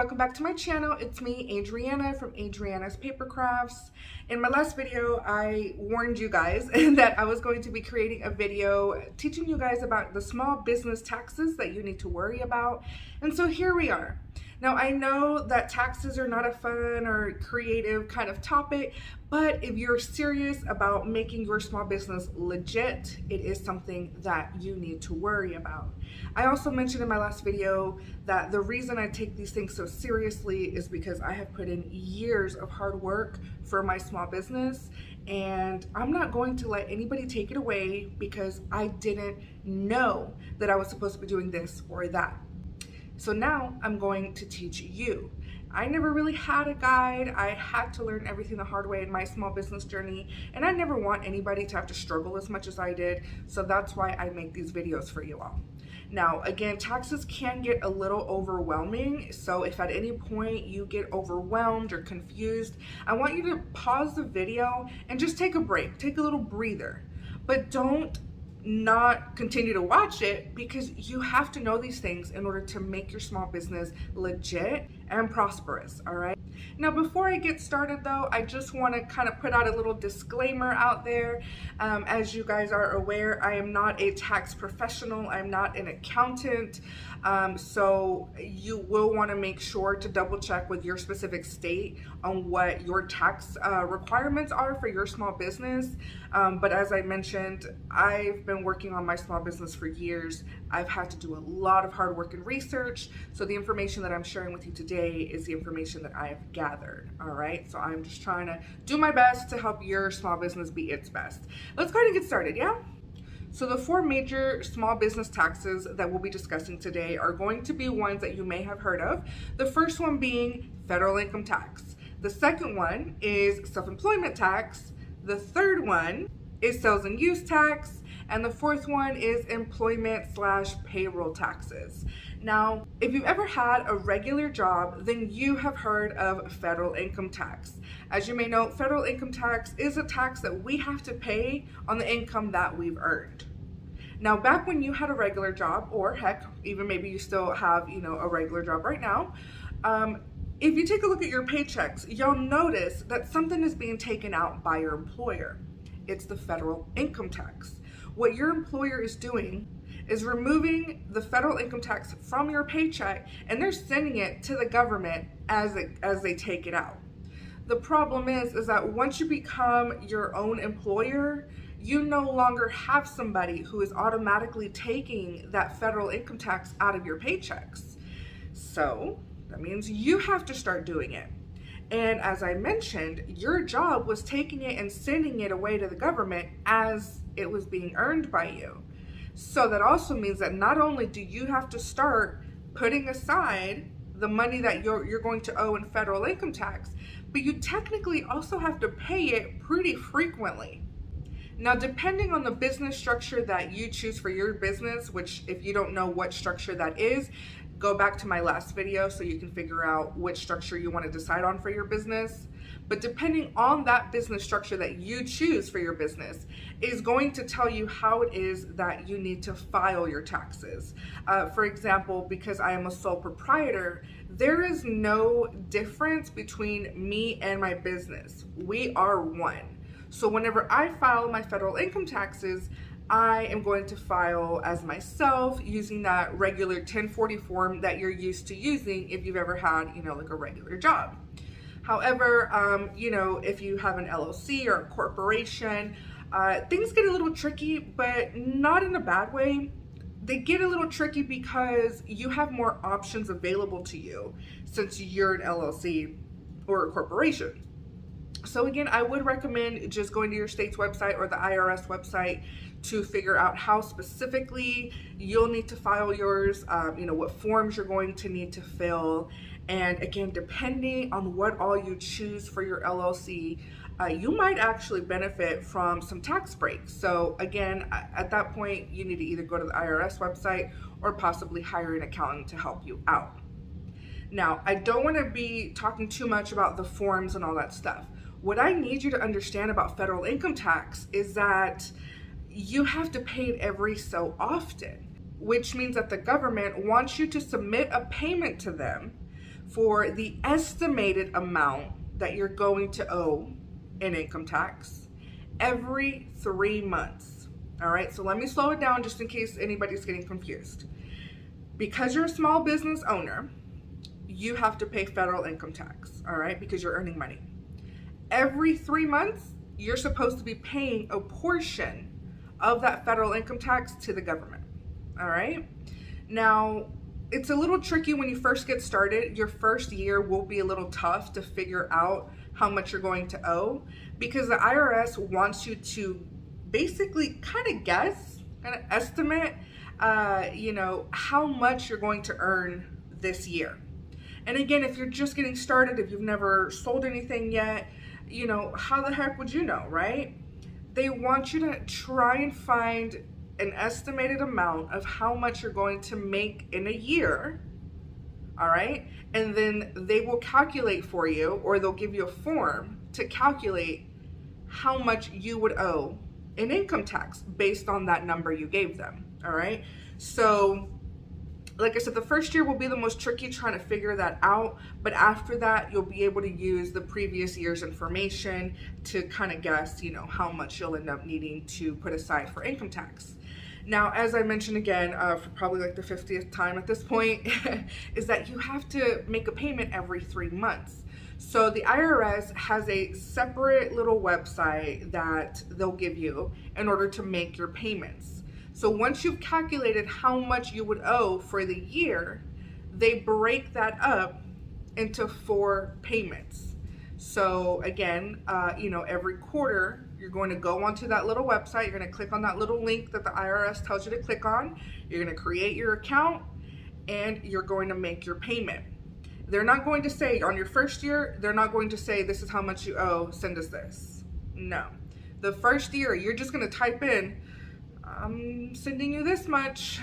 welcome back to my channel. It's me, Adriana from Adriana's Paper Crafts. In my last video, I warned you guys that I was going to be creating a video teaching you guys about the small business taxes that you need to worry about. And so here we are. Now, I know that taxes are not a fun or creative kind of topic, but if you're serious about making your small business legit, it is something that you need to worry about. I also mentioned in my last video that the reason I take these things so seriously is because I have put in years of hard work for my small business, and I'm not going to let anybody take it away because I didn't know that I was supposed to be doing this or that. So now I'm going to teach you. I never really had a guide. I had to learn everything the hard way in my small business journey, and I never want anybody to have to struggle as much as I did. So that's why I make these videos for you all. Now, again, taxes can get a little overwhelming. So if at any point you get overwhelmed or confused, I want you to pause the video and just take a break, take a little breather, but don't not continue to watch it, because you have to know these things in order to make your small business legit and prosperous. All right. Now, before I get started though, I just want to kind of put out a little disclaimer out there. As you guys are aware, I am not a tax professional. I'm not an accountant. So you will want to make sure to double check with your specific state on what your tax requirements are for your small business. But as I mentioned, I've been working on my small business for years. I've had to do a lot of hard work and research. So the information that I'm sharing with you today is the information that I have gathered. All right. So I'm just trying to do my best to help your small business be its best. Let's go ahead and get started. Yeah. So the four major small business taxes that we'll be discussing today are going to be ones that you may have heard of. The first one being federal income tax. The second one is self-employment tax. The third one is sales and use tax. And the fourth one is employment/payroll taxes. Now, if you've ever had a regular job, then you have heard of federal income tax. As you may know, federal income tax is a tax that we have to pay on the income that we've earned. Now, back when you had a regular job, or heck, even maybe you still have, a regular job right now, if you take a look at your paychecks, you'll notice that something is being taken out by your employer. It's the federal income tax. What your employer is doing is removing the federal income tax from your paycheck, and they're sending it to the government as they take it out. The problem is that once you become your own employer, you no longer have somebody who is automatically taking that federal income tax out of your paychecks. So that means you have to start doing it. And as I mentioned, your job was taking it and sending it away to the government as it was being earned by you. So that also means that not only do you have to start putting aside the money that you're going to owe in federal income tax, but you technically also have to pay it pretty frequently. Now, depending on the business structure that you choose for your business, which if you don't know what structure that is, go back to my last video so you can figure out which structure you want to decide on for your business. But depending on that business structure that you choose for your business is going to tell you how it is that you need to file your taxes. For example, because I am a sole proprietor, there is no difference between me and my business. We are one. So whenever I file my federal income taxes, I am going to file as myself using that regular 1040 form that you're used to using if you've ever had, like a regular job. However, if you have an LLC or a corporation, things get a little tricky, but not in a bad way. They get a little tricky because you have more options available to you since you're an LLC or a corporation. So again, I would recommend just going to your state's website or the IRS website to figure out how specifically you'll need to file yours, what forms you're going to need to fill. And again, depending on what all you choose for your LLC, you might actually benefit from some tax breaks. So again, at that point, you need to either go to the IRS website or possibly hire an accountant to help you out. Now, I don't want to be talking too much about the forms and all that stuff. What I need you to understand about federal income tax is that you have to pay it every so often, which means that the government wants you to submit a payment to them for the estimated amount that you're going to owe in income tax every 3 months. All right, so let me slow it down just in case anybody's getting confused. Because you're a small business owner, you have to pay federal income tax, all right, because you're earning money. Every 3 months, you're supposed to be paying a portion of that federal income tax to the government, all right? Now, it's a little tricky when you first get started. Your first year will be a little tough to figure out how much you're going to owe because the IRS wants you to basically kind of guess, kind of estimate, how much you're going to earn this year. And again, if you're just getting started, if you've never sold anything yet, how the heck would you know, right? They want you to try and find an estimated amount of how much you're going to make in a year, all right? And then they will calculate for you, or they'll give you a form to calculate how much you would owe in income tax based on that number you gave them, all right? So, like I said, the first year will be the most tricky trying to figure that out, but after that, you'll be able to use the previous year's information to kind of guess, how much you'll end up needing to put aside for income tax. Now, as I mentioned again, for probably like the 50th time at this point, is that you have to make a payment every 3 months. So the IRS has a separate little website that they'll give you in order to make your payments. So once you've calculated how much you would owe for the year, they break that up into 4 payments. So again, every quarter, you're going to go onto that little website. You're going to click on that little link that the IRS tells you to click on. You're going to create your account and you're going to make your payment. They're not going to say on your first year, they're not going to say, this is how much you owe, send us this. No. The first year, you're just going to type in, I'm sending you this much.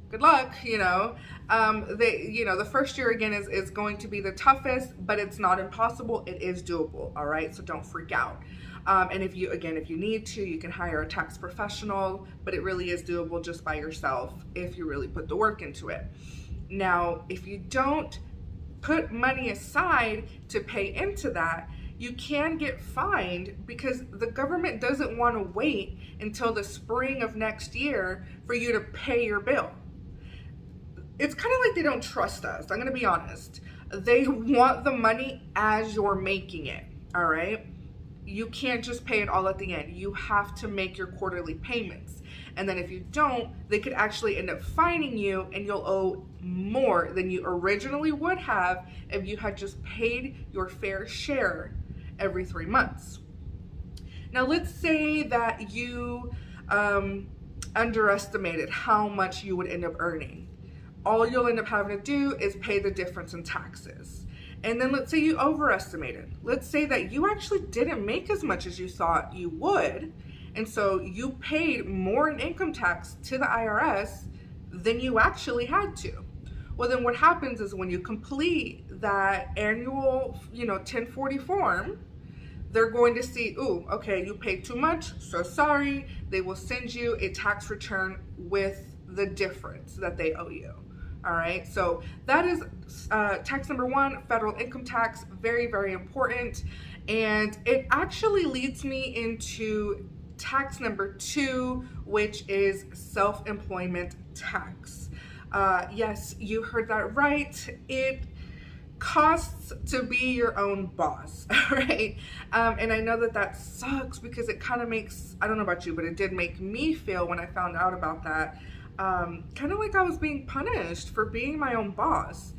Good luck, the first year again is going to be the toughest, but it's not impossible. It is doable. All right. So don't freak out. And if you need to, you can hire a tax professional, but it really is doable just by yourself if you really put the work into it. Now, if you don't put money aside to pay into that, you can get fined because the government doesn't want to wait until the spring of next year for you to pay your bill. It's kind of like they don't trust us. I'm going to be honest. They want the money as you're making it, all right? You can't just pay it all at the end. You have to make your quarterly payments. And then if you don't, they could actually end up fining you and you'll owe more than you originally would have if you had just paid your fair share every 3 months. Now, let's say that you underestimated how much you would end up earning. All you'll end up having to do is pay the difference in taxes. And then let's say you overestimated. Let's say that you actually didn't make as much as you thought you would. And so you paid more in income tax to the IRS than you actually had to. Well, then what happens is when you complete that annual, 1040 form, they're going to see, ooh, okay, you paid too much, so sorry. They will send you a tax return with the difference that they owe you. All right, so that is tax number 1, federal income tax, very, very important. And it actually leads me into tax number 2, which is self-employment tax. Yes, you heard that right. It costs to be your own boss, right? And I know that sucks because it kind of makes, I don't know about you, but it did make me feel when I found out about that, kind of like I was being punished for being my own boss.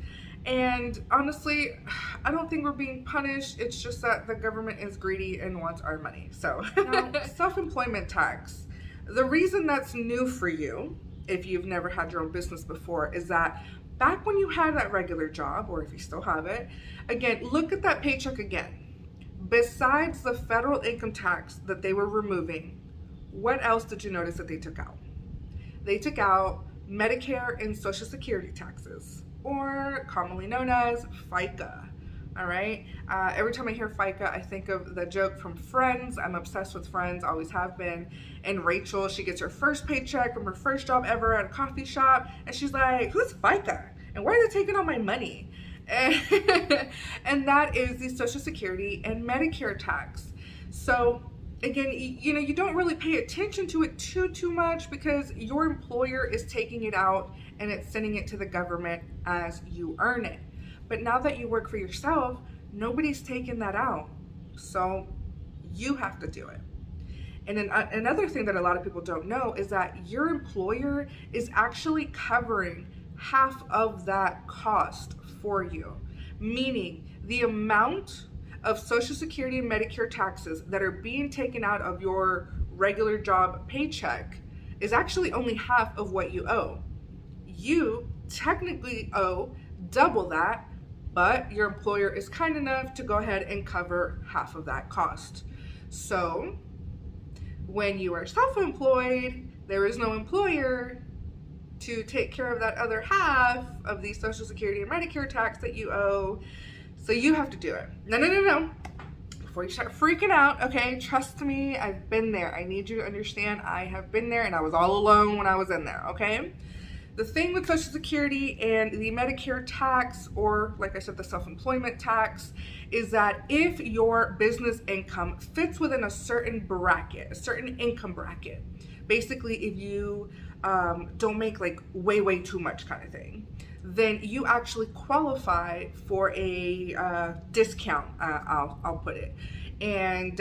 And honestly, I don't think we're being punished. It's just that the government is greedy and wants our money. So now, self-employment tax, the reason that's new for you, if you've never had your own business before, is that back when you had that regular job, or if you still have it, again, look at that paycheck again. Besides the federal income tax that they were removing, what else did you notice that they took out? They took out Medicare and Social Security taxes, or commonly known as FICA. All right. Every time I hear FICA, I think of the joke from Friends. I'm obsessed with Friends, always have been. And Rachel, she gets her first paycheck from her first job ever at a coffee shop, and she's like, "Who's FICA?" And why are they taking all my money? And that is the Social Security and Medicare tax. So again, you don't really pay attention to it too much because your employer is taking it out and it's sending it to the government as you earn it. But now that you work for yourself, nobody's taking that out. So you have to do it. And another thing that a lot of people don't know is that your employer is actually covering half of that cost for you, meaning the amount of Social Security and Medicare taxes that are being taken out of your regular job paycheck is actually only half of what you owe. You technically owe double that, but your employer is kind enough to go ahead and cover half of that cost. So when you are self-employed, there is no employer to take care of that other half of the Social Security and Medicare tax that you owe. So you have to do it. No. Before you start freaking out, okay, trust me, I've been there. I need you to understand I have been there and I was all alone when I was in there, okay? The thing with Social Security and the Medicare tax, or like I said, the self-employment tax, is that if your business income fits within a certain bracket, a certain income bracket, basically if you don't make like way too much kind of thing, then you actually qualify for a discount, I'll put it. And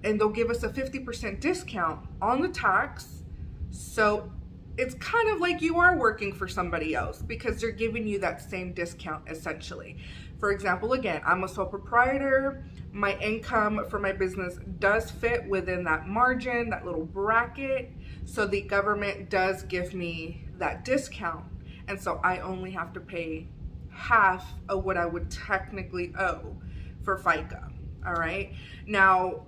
they'll give us a 50% discount on the tax. So it's kind of like you are working for somebody else because they're giving you that same discount essentially. For example, again, I'm a sole proprietor. My income for my business does fit within that margin, that little bracket. So the government does give me that discount. And so I only have to pay half of what I would technically owe for FICA. All right. Now,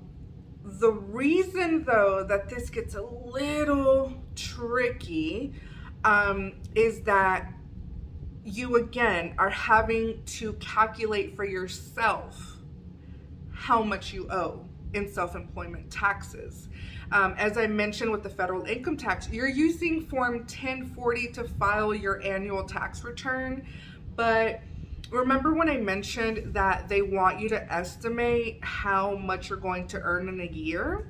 the reason though that this gets a little tricky is that you again are having to calculate for yourself how much you owe in self-employment taxes. As I mentioned with the federal income tax, you're using Form 1040 to file your annual tax return, but remember when I mentioned that they want you to estimate how much you're going to earn in a year?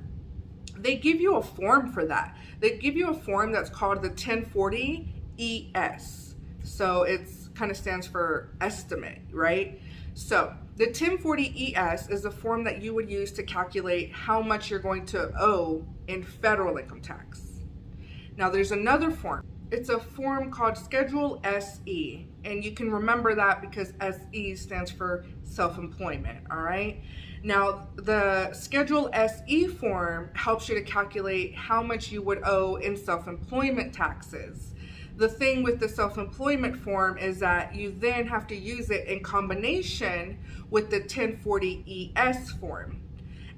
They give you a form for that. They give you a form that's called the 1040 ES. So it's kind of stands for estimate, right? So the 1040 ES is the form that you would use to calculate how much you're going to owe in federal income tax. Now there's another form. It's a form called Schedule SE, and you can remember that because SE stands for self-employment, all right? Now, the Schedule SE form helps you to calculate how much you would owe in self-employment taxes. The thing with the self-employment form is that you then have to use it in combination with the 1040 ES form.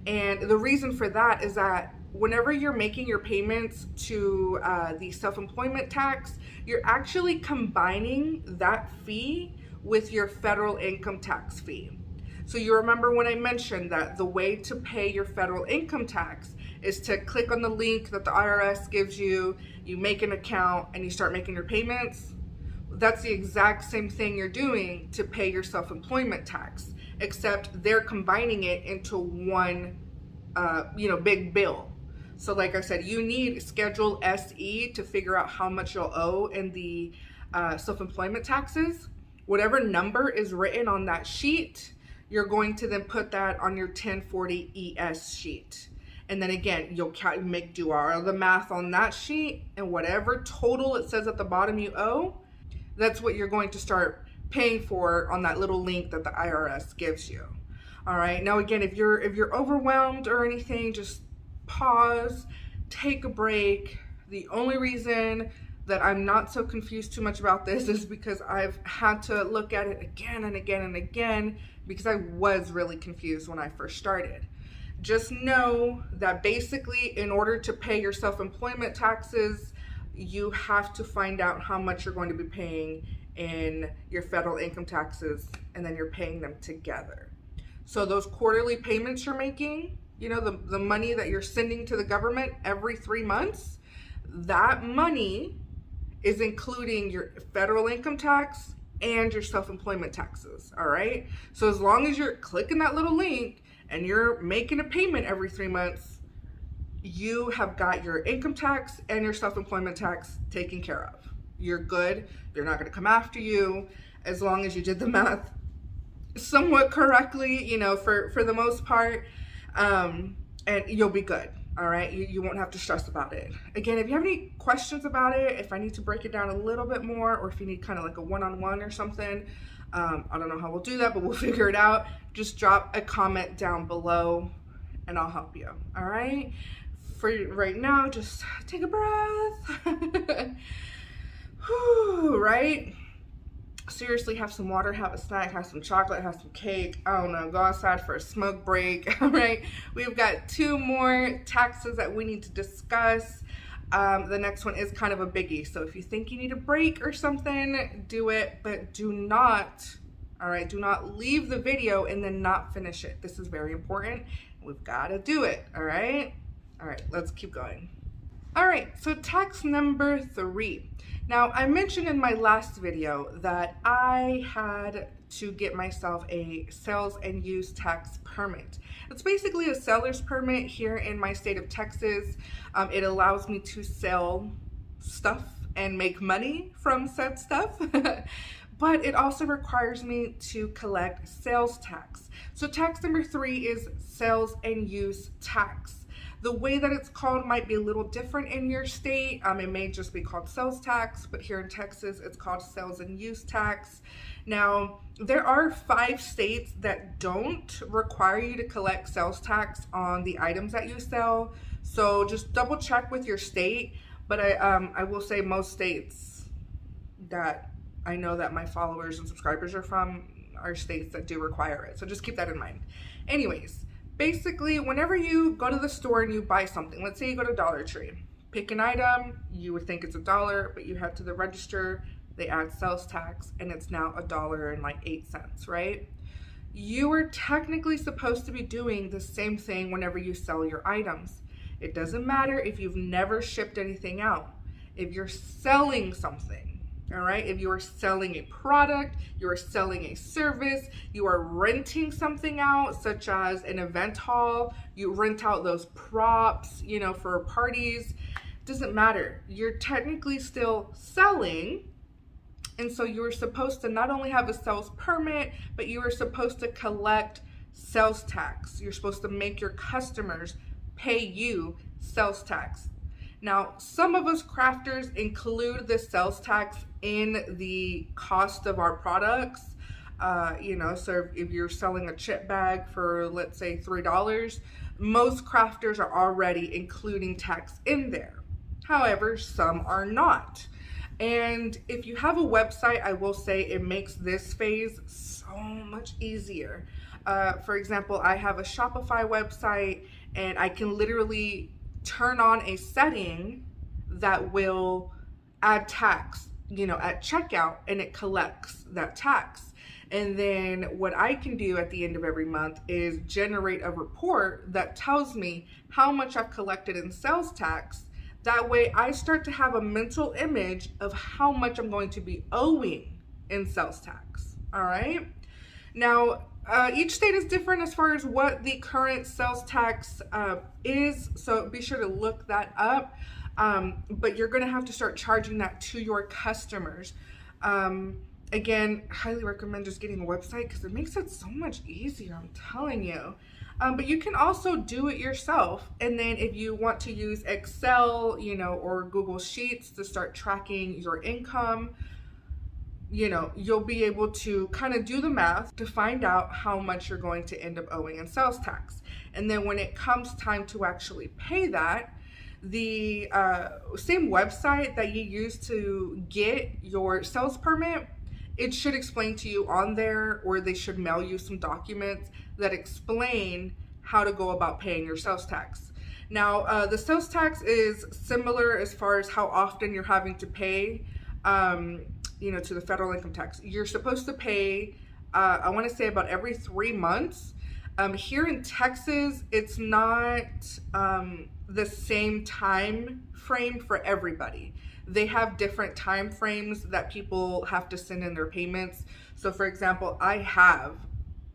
And the reason for that is that whenever you're making your payments to the self-employment tax, you're actually combining that fee with your federal income tax fee. So you remember when I mentioned that the way to pay your federal income tax is to click on the link that the IRS gives you, you make an account, and you start making your payments? That's the exact same thing you're doing to pay your self-employment tax, except they're combining it into one big bill. So like I said, you need Schedule SE to figure out how much you'll owe in the self-employment taxes. Whatever number is written on that sheet, you're going to then put that on your 1040 ES sheet. And then again, you'll do all the math on that sheet, and whatever total it says at the bottom you owe, that's what you're going to start paying for on that little link that the IRS gives you. All right. Now again, if you're overwhelmed or anything, just pause, take a break. The only reason that I'm not so confused too much about this is because I've had to look at it again and again and again because I was really confused when I first started. Just know that basically in order to pay your self-employment taxes, you have to find out how much you're going to be paying in your federal income taxes, and then you're paying them together. So those quarterly payments you're making, the money that you're sending to the government every 3 months, that money is including your federal income tax and your self-employment taxes, all right? So as long as you're clicking that little link and you're making a payment every 3 months, you have got your income tax and your self-employment tax taken care of. You're good. They're not going to come after you as long as you did the math somewhat correctly, you know, for the most part, and you'll be good. All right, you won't have to stress about it. Again, if you have any questions about it, if I need to break it down a little bit more, or if you need kind of like a one-on-one or something, I don't know how we'll do that, but we'll figure it out. Just drop a comment down below and I'll help you. All right, for right now, just take a breath. Whew, right? Seriously, have some water, have a snack, have some chocolate, have some cake. I don't know, go outside for a smoke break. All right, we've got 2 more taxes that we need to discuss. The next one is kind of a biggie, so if you think you need a break or something, do it, but do not, all right, do not leave the video and then not finish it. This is very important. We've got to do it. All right, let's keep going. All right, so tax number 3. Now, I mentioned in my last video that I had to get myself a sales and use tax permit. It's basically a seller's permit here in my state of Texas. It allows me to sell stuff and make money from said stuff, but it also requires me to collect sales tax. So tax number 3 is sales and use tax. The way that it's called might be a little different in your state. It may just be called sales tax, but here in Texas, it's called sales and use tax. Now, there are 5 states that don't require you to collect sales tax on the items that you sell. So just double check with your state. But I will say most states that I know that my followers and subscribers are from are states that do require it. So just keep that in mind. Anyways, basically, whenever you go to the store and you buy something, let's say you go to Dollar Tree, pick an item, you would think it's $1, but you head to the register, they add sales tax, and it's now $1.08, right? You are technically supposed to be doing the same thing whenever you sell your items. It doesn't matter if you've never shipped anything out. If you're selling something, all right, if you are selling a product, you are selling a service, you are renting something out, such as an event hall, you rent out those props, you know, for parties, doesn't matter. You're technically still selling. And so you are supposed to not only have a sales permit, but you are supposed to collect sales tax. You're supposed to make your customers pay you sales tax. Now, some of us crafters include the sales tax in the cost of our products. You know, so if you're selling a chip bag for, let's say, $3, most crafters are already including tax in there. However, some are not. And if you have a website, I will say it makes this phase so much easier. For example, I have a Shopify website, and I can literally turn on a setting that will add tax, you know, at checkout, and it collects that tax. And then what I can do at the end of every month is generate a report that tells me how much I've collected in sales tax. That way I start to have a mental image of how much I'm going to be owing in sales tax. All right. Now, each state is different as far as what the current sales tax is, so be sure to look that up. But you're going to have to start charging that to your customers. Again, highly recommend just getting a website because it makes it so much easier, I'm telling you. But you can also do it yourself. And then if you want to use Excel, you know, or Google Sheets to start tracking your income, you know, you'll be able to kind of do the math to find out how much you're going to end up owing in sales tax. And then when it comes time to actually pay that, the same website that you use to get your sales permit, it should explain to you on there, or they should mail you some documents that explain how to go about paying your sales tax. Now, the sales tax is similar as far as how often you're having to pay, you know, to the federal income tax. You're supposed to pay, I want to say about every 3 months. Here in Texas, it's not the same time frame for everybody. They have different time frames that people have to send in their payments. So for example, I have,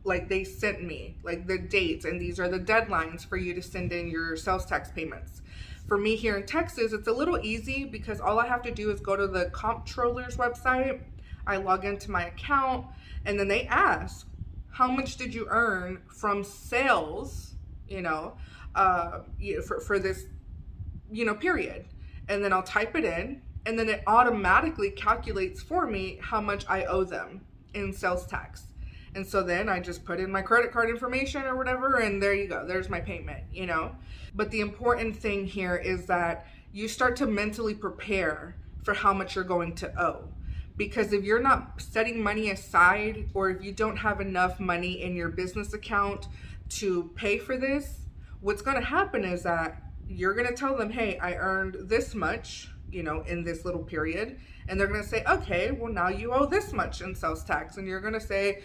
like, they sent me like the dates, and these are the deadlines for you to send in your sales tax payments. For me here in Texas, it's a little easy because all I have to do is go to the comptroller's website. I log into my account, and then they ask, how much did you earn from sales, for this, period. And then I'll type it in, and then it automatically calculates for me how much I owe them in sales tax. And so then I just put in my credit card information or whatever, and there you go. There's my payment, But the important thing here is that you start to mentally prepare for how much you're going to owe. Because if you're not setting money aside, or if you don't have enough money in your business account to pay for this, what's going to happen is that you're going to tell them, hey, I earned this much, in this little period. And they're going to say, okay, well, now you owe this much in sales tax. And you're going to say,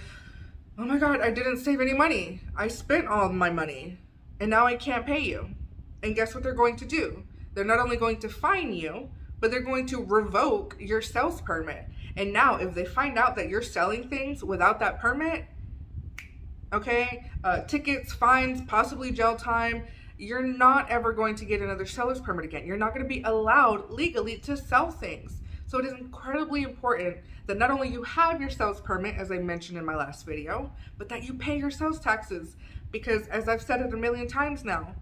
oh my God, I didn't save any money. I spent all my money and now I can't pay you. And guess what they're going to do? They're not only going to fine you, but they're going to revoke your sales permit. And now if they find out that you're selling things without that permit, okay, tickets, fines, possibly jail time, you're not ever going to get another seller's permit again. You're not going to be allowed legally to sell things. So it is incredibly important that not only you have your sales permit, as I mentioned in my last video, but that you pay your sales taxes. Because as I've said it a million times now,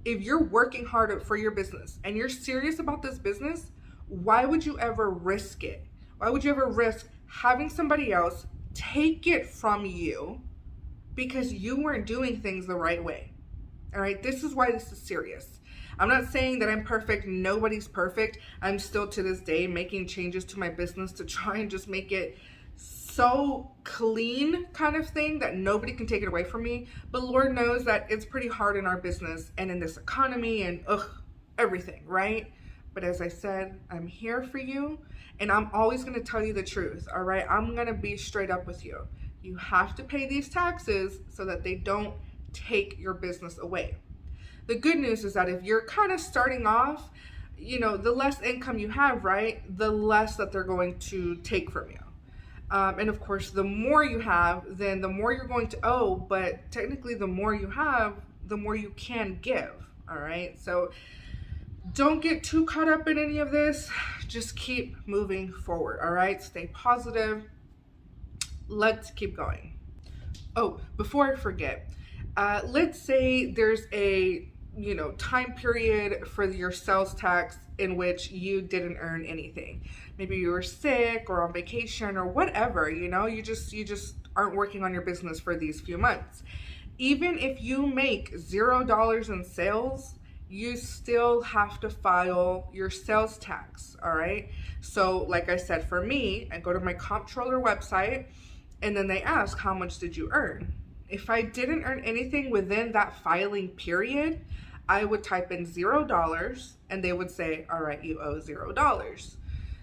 if you're working hard for your business and you're serious about this business, why would you ever risk it? Why would you ever risk having somebody else take it from you because you weren't doing things the right way? All right, this is why this is serious. I'm not saying that I'm perfect. Nobody's perfect. I'm still to this day making changes to my business to try and just make it so clean kind of thing that nobody can take it away from me. But Lord knows that it's pretty hard in our business and in this economy and everything, right? But as I said, I'm here for you, and I'm always going to tell you the truth, all right? I'm going to be straight up with you. You have to pay these taxes so that they don't take your business away. The good news is that if you're kind of starting off, the less income you have, right, the less that they're going to take from you. And of course, the more you have, then the more you're going to owe, but technically the more you have, the more you can give, all right? So don't get too caught up in any of this. Just keep moving forward, all right? Stay positive. Let's keep going. Oh, before I forget, let's say there's a time period for your sales tax in which you didn't earn anything. Maybe you were sick or on vacation or whatever, you just aren't working on your business for these few months. Even if you make $0 in sales, you still have to file your sales tax, all right? So like I said, for me, I go to my comptroller website, and then they ask, how much did you earn? If I didn't earn anything within that filing period, I would type in $0, and they would say, all right, you owe $0.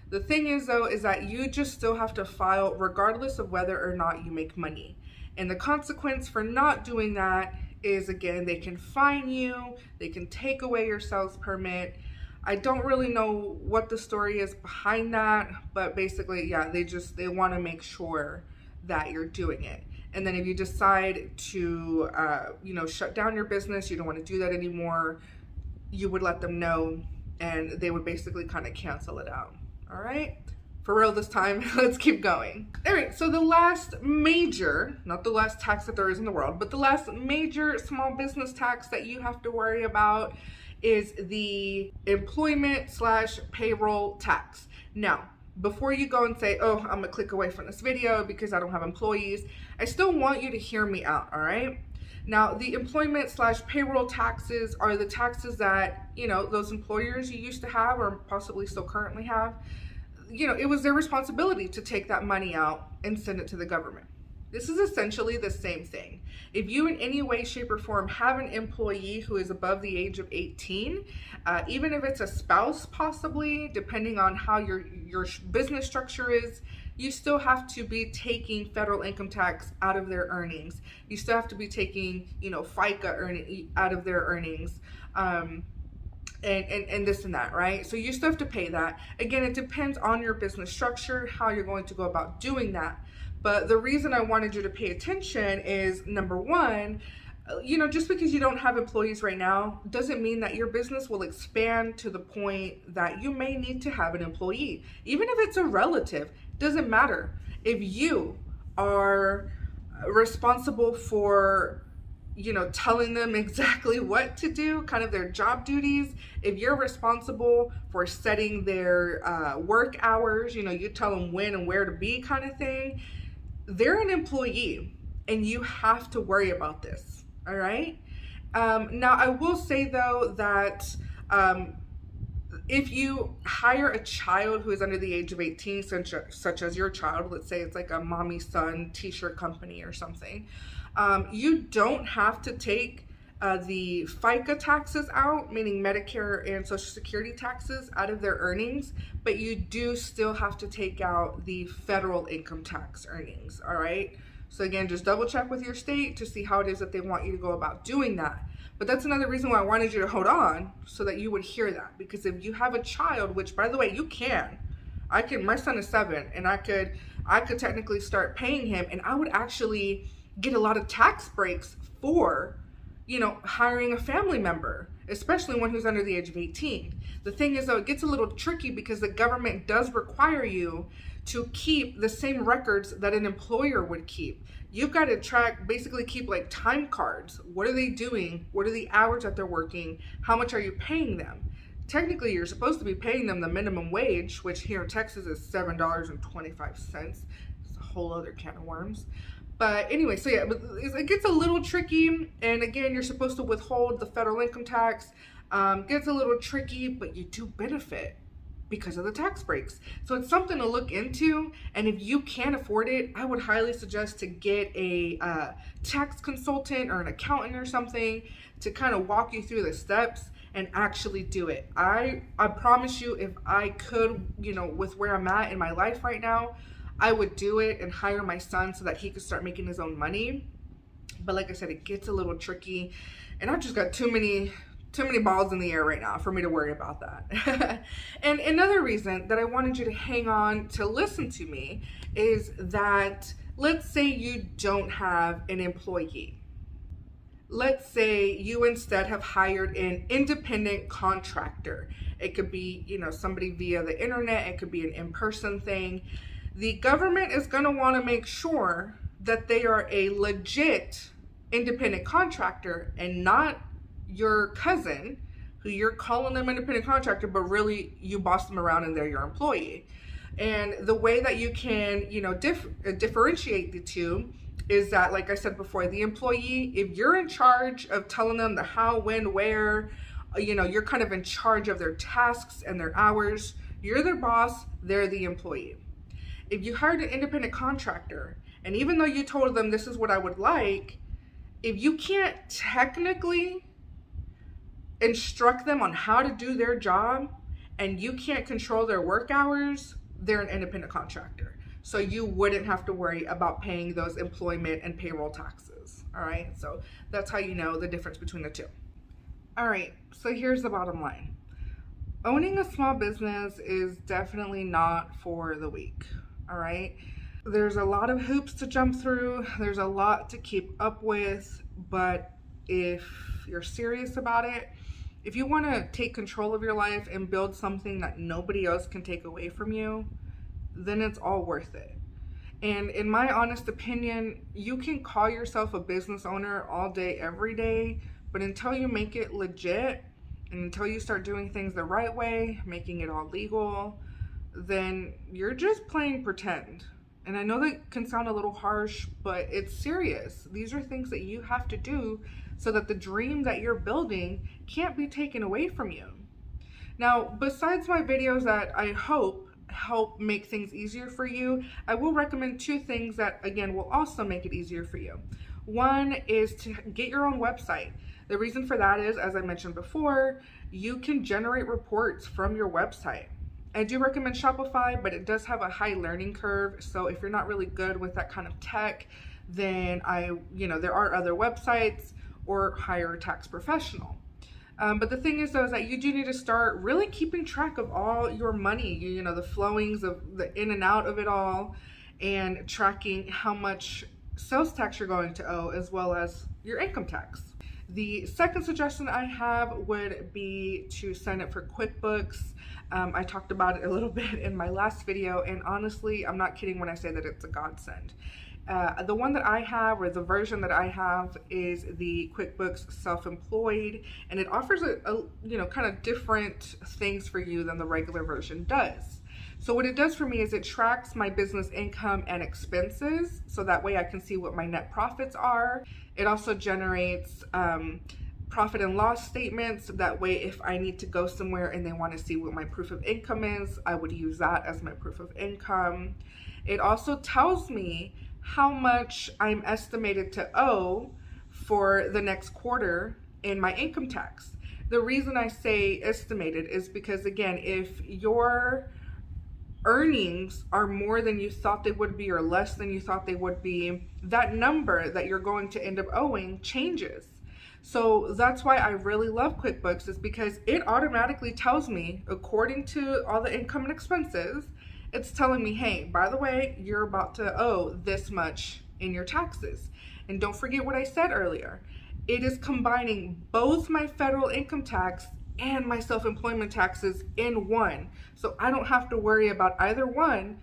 The thing is, though, is that you just still have to file regardless of whether or not you make money. And the consequence for not doing that is, again, they can fine you, they can take away your sales permit. I don't really know what the story is behind that, but basically, yeah, they want to make sure that you're doing it. And then if you decide to, shut down your business, you don't want to do that anymore, you would let them know, and they would basically kind of cancel it out. All right? For real this time, let's keep going. All right, so the last major, not the last tax that there is in the world, but the last major small business tax that you have to worry about is the employment/payroll tax. Now, before you go and say, oh, I'm gonna click away from this video because I don't have employees, I still want you to hear me out, all right? Now, the employment/payroll taxes are the taxes that, those employers you used to have or possibly still currently have, it was their responsibility to take that money out and send it to the government. This is essentially the same thing. If you in any way, shape, or form have an employee who is above the age of 18, even if it's a spouse possibly, depending on how your business structure is, you still have to be taking federal income tax out of their earnings. You still have to be taking, FICA earning out of their earnings. And this and that, right? So you still have to pay that. Again, it depends on your business structure, how you're going to go about doing that. But the reason I wanted you to pay attention is, number one, just because you don't have employees right now doesn't mean that your business will expand to the point that you may need to have an employee. Even if it's a relative, doesn't matter. If you are responsible for telling them exactly what to do, kind of their job duties. If you're responsible for setting their work hours, you tell them when and where to be, kind of thing, they're an employee and you have to worry about this. All right. Now, I will say though that if you hire a child who is under the age of 18, such as your child, let's say it's like a mommy son t-shirt company or something, you don't have to take the FICA taxes out, meaning Medicare and Social Security taxes, out of their earnings, but you do still have to take out the federal income tax earnings. All right. So again, just double check with your state to see how it is that they want you to go about doing that. But that's another reason why I wanted you to hold on, so that you would hear that. Because if you have a child, which by the way, you can, my son is 7, and I could technically start paying him, and I would actually get a lot of tax breaks for, hiring a family member, especially one who's under the age of 18. The thing is though, it gets a little tricky because the government does require you to keep the same records that an employer would keep. You've got to basically keep like time cards. What are they doing? What are the hours that they're working? How much are you paying them? Technically, you're supposed to be paying them the minimum wage, which here in Texas is $7.25. It's a whole other can of worms. But anyway, so yeah, it gets a little tricky. And again, you're supposed to withhold the federal income tax. Gets a little tricky, but you do benefit because of the tax breaks. So it's something to look into. And if you can't afford it, I would highly suggest to get a tax consultant or an accountant or something to kind of walk you through the steps and actually do it. I promise you, if I could, with where I'm at in my life right now, I would do it and hire my son so that he could start making his own money. But like I said, it gets a little tricky, and I've just got too many balls in the air right now for me to worry about that. And another reason that I wanted you to hang on to listen to me is that, let's say you don't have an employee. Let's say you instead have hired an independent contractor. It could be, somebody via the internet. It could be an in-person thing. The government is going to want to make sure that they are a legit independent contractor and not your cousin who you're calling them independent contractor, but really you boss them around and they're your employee. And the way that you can, differentiate the two is that, like I said before, the employee, if you're in charge of telling them the how, when, where, you're kind of in charge of their tasks and their hours, you're their boss, they're the employee. If you hired an independent contractor, and even though you told them this is what I would like, if you can't technically instruct them on how to do their job and you can't control their work hours, they're an independent contractor. So you wouldn't have to worry about paying those employment and payroll taxes. All right. So that's how you know the difference between the two. All right. So here's the bottom line. Owning a small business is definitely not for the weak. All right. There's a lot of hoops to jump through. There's a lot to keep up with. But if you're serious about it, if you want to take control of your life and build something that nobody else can take away from you, then it's all worth it. And in my honest opinion, you can call yourself a business owner all day, every day, but until you make it legit and until you start doing things the right way, making it all legal, then you're just playing pretend. And I know that can sound a little harsh, but it's serious. These are things that you have to do so that the dream that you're building can't be taken away from you. Now, besides my videos that I hope help make things easier for you, I will recommend 2 things that, again, will also make it easier for you. One is to get your own website. The reason for that is, as I mentioned before, you can generate reports from your website. I do recommend Shopify, but it does have a high learning curve. So if you're not really good with that kind of tech, then there are other websites, or hire a tax professional. But the thing is, though, is that you do need to start really keeping track of all your money, the flowings of the in and out of it all, and tracking how much sales tax you're going to owe, as well as your income tax. The second suggestion I have would be to sign up for QuickBooks. I talked about it a little bit in my last video, and honestly, I'm not kidding when I say that it's a godsend. The one that I have, or the version that I have, is the QuickBooks Self-Employed, and it offers a kind of different things for you than the regular version does. So what it does for me is it tracks my business income and expenses, so that way I can see what my net profits are. It also generates profit and loss statements. That way, if I need to go somewhere and they want to see what my proof of income is, I would use that as my proof of income. It also tells me how much I'm estimated to owe for the next quarter in my income tax. The reason I say estimated is because, again, if your earnings are more than you thought they would be or less than you thought they would be, that number that you're going to end up owing changes. So that's why I really love QuickBooks, is because it automatically tells me, according to all the income and expenses, it's telling me, hey, by the way, you're about to owe this much in your taxes. And don't forget what I said earlier. It is combining both my federal income tax and my self-employment taxes in one. So I don't have to worry about either one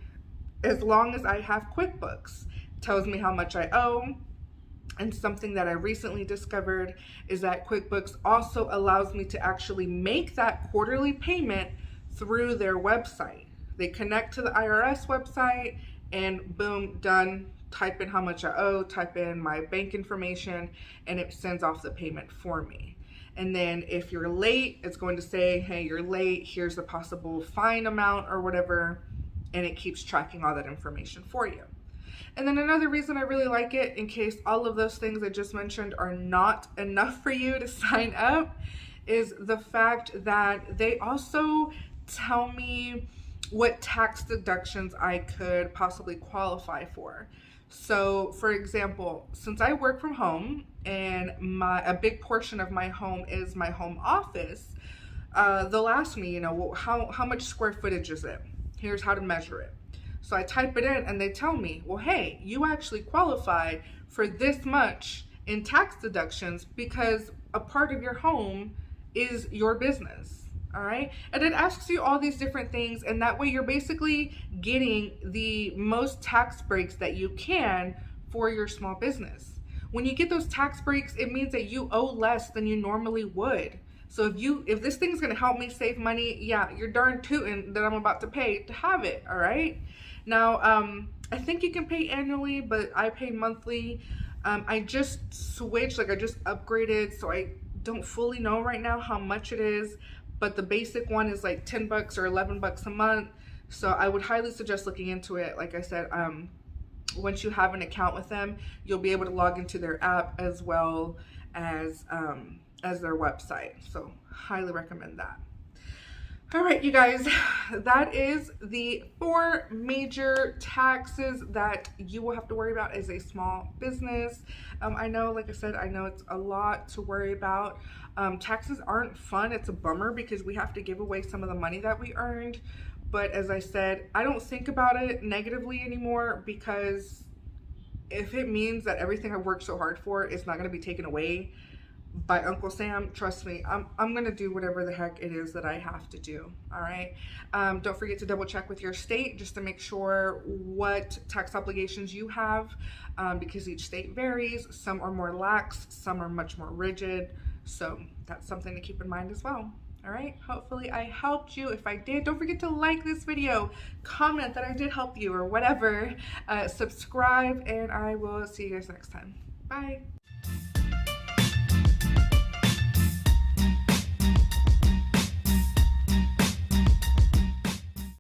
as long as I have QuickBooks. It tells me how much I owe. And something that I recently discovered is that QuickBooks also allows me to actually make that quarterly payment through their website. They connect to the IRS website, and boom, done. Type in how much I owe, type in my bank information, and it sends off the payment for me. And then if you're late, it's going to say, hey, you're late, here's the possible fine amount or whatever, and it keeps tracking all that information for you. And then another reason I really like it, in case all of those things I just mentioned are not enough for you to sign up, is the fact that they also tell me what tax deductions I could possibly qualify for. So for example, since I work from home and a big portion of my home is my home office, they'll ask me, well, how much square footage is it? Here's how to measure it. So I type it in and they tell me, well, hey, you actually qualify for this much in tax deductions because a part of your home is your business. All right. And it asks you all these different things. And that way you're basically getting the most tax breaks that you can for your small business. When you get those tax breaks, it means that you owe less than you normally would. So if this thing's going to help me save money, yeah, you're darn tootin' that I'm about to pay to have it. All right. Now, I think you can pay annually, but I pay monthly. I just switched, I just upgraded. So I don't fully know right now how much it is. But the basic one is like $10 or $11 a month. So I would highly suggest looking into it. Like I said, once you have an account with them, you'll be able to log into their app as well as their website. So highly recommend that. All right, you guys, that is the 4 major taxes that you will have to worry about as a small business. I know, like I said, I know it's a lot to worry about. Taxes aren't fun. It's a bummer because we have to give away some of the money that we earned. But as I said, I don't think about it negatively anymore, because if it means that everything I worked so hard for is not going to be taken away by Uncle Sam, trust me, I'm gonna do whatever the heck it is that I have to do. All right. Don't forget to double check with your state just to make sure what tax obligations you have, because each state varies. Some are more lax, some are much more rigid. So that's something to keep in mind as well. All right. Hopefully I helped you. If I did, don't forget to like this video, comment that I did help you or whatever, subscribe, and I will see you guys next time. Bye.